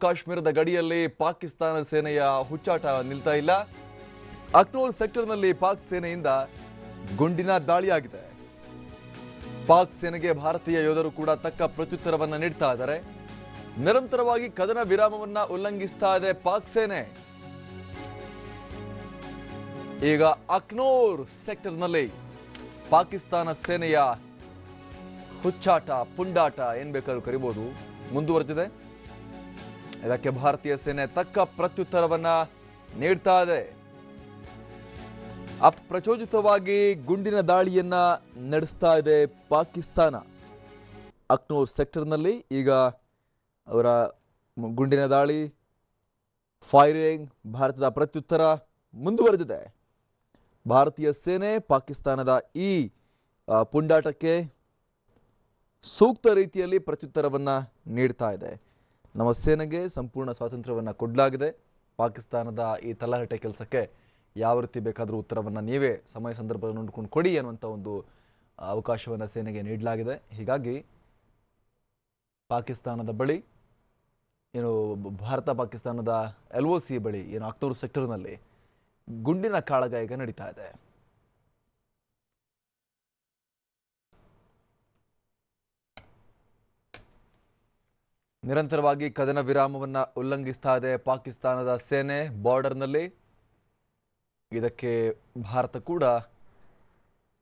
ಕಾಶ್ಮೀರದ ಗಡಿಯಲ್ಲಿ ಪಾಕಿಸ್ತಾನ ಸೇನೆಯ ಹುಚ್ಚಾಟ ನಿಲ್ತಾ ಇಲ್ಲ. ಅಕ್ನೂರ್ ಸೆಕ್ಟರ್ನಲ್ಲಿ ಪಾಕ್ ಸೇನೆಯಿಂದ ಗುಂಡಿನ ದಾಳಿಯಾಗಿದೆ. ಪಾಕ್ ಸೇನೆಗೆ ಭಾರತೀಯ ಯೋಧರು ಕೂಡ ತಕ್ಕ ಪ್ರತ್ಯುತ್ತರವನ್ನ ನೀಡ್ತಾ ಇದ್ದಾರೆ. ನಿರಂತರವಾಗಿ ಕದನ ವಿರಾಮವನ್ನ ಉಲ್ಲಂಘಿಸ್ತಾ ಇದೆ ಪಾಕ್ ಸೇನೆ. ಈಗ ಅಕ್ನೂರ್ ಸೆಕ್ಟರ್ನಲ್ಲಿ ಪಾಕಿಸ್ತಾನ ಸೇನೆಯ ಹುಚ್ಚಾಟ, ಪುಂಡಾಟ ಏನ್ ಬೇಕಾದ್ರೂ ಕರಿಬಹುದು, ಮುಂದುವರೆದಿದೆ. ಇದಕ್ಕೆ ಭಾರತೀಯ ಸೇನೆ ತಕ್ಕ ಪ್ರತ್ಯುತ್ತರವನ್ನ ನೀಡ್ತಾ ಇದೆ. ಅಪ್ರಚೋದಿತವಾಗಿ ಗುಂಡಿನ ದಾಳಿಯನ್ನ ನಡೆಸ್ತಾ ಇದೆ ಪಾಕಿಸ್ತಾನ. ಅಕ್ನೂರ್ ಸೆಕ್ಟರ್ನಲ್ಲಿ ಈಗ ಅವರ ಗುಂಡಿನ ದಾಳಿ, ಫೈರಿಂಗ್, ಭಾರತದ ಪ್ರತ್ಯುತ್ತರ ಮುಂದುವರೆದಿದೆ. ಭಾರತೀಯ ಸೇನೆ ಪಾಕಿಸ್ತಾನದ ಈ ಪುಂಡಾಟಕ್ಕೆ ಸೂಕ್ತ ರೀತಿಯಲ್ಲಿ ಪ್ರತ್ಯುತ್ತರವನ್ನ ನೀಡ್ತಾ ಇದೆ. ನಮ್ಮ ಸೇನೆಗೆ ಸಂಪೂರ್ಣ ಸ್ವಾತಂತ್ರ್ಯವನ್ನು ಕೊಡಲಾಗಿದೆ. ಪಾಕಿಸ್ತಾನದ ಈ ತಲಹಟೆ ಕೆಲಸಕ್ಕೆ ಯಾವ ರೀತಿ ಬೇಕಾದರೂ ಉತ್ತರವನ್ನು ನೀವೇ ಸಮಯ ಸಂದರ್ಭವನ್ನು ನೋಡಿಕೊಂಡು ಕೊಡಿ ಅನ್ನುವಂಥ ಒಂದು ಅವಕಾಶವನ್ನು ಸೇನೆಗೆ ನೀಡಲಾಗಿದೆ. ಹೀಗಾಗಿ ಪಾಕಿಸ್ತಾನದ ಬಳಿ ಏನು ಭಾರತ ಪಾಕಿಸ್ತಾನದ LOC ಬಳಿ ಏನು ಅಕ್ನೂರ್ ಸೆಕ್ಟರ್ನಲ್ಲಿ ಗುಂಡಿನ ಕಾಳಗ ಈಗ ನಡೀತಾ ಇದೆ. ನಿರಂತರವಾಗಿ ಕದನ ವಿರಾಮವನ್ನ ಉಲ್ಲಂಘಿಸ್ತಾ ಇದೆ ಪಾಕಿಸ್ತಾನದ ಸೇನೆ ಬಾರ್ಡರ್ನಲ್ಲಿ. ಇದಕ್ಕೆ ಭಾರತ ಕೂಡ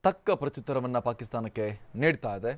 ತಕ್ಕ ಪ್ರತ್ಯುತ್ತರವನ್ನ ಪಾಕಿಸ್ತಾನಕ್ಕೆ ನೀಡ್ತಾ ಇದೆ.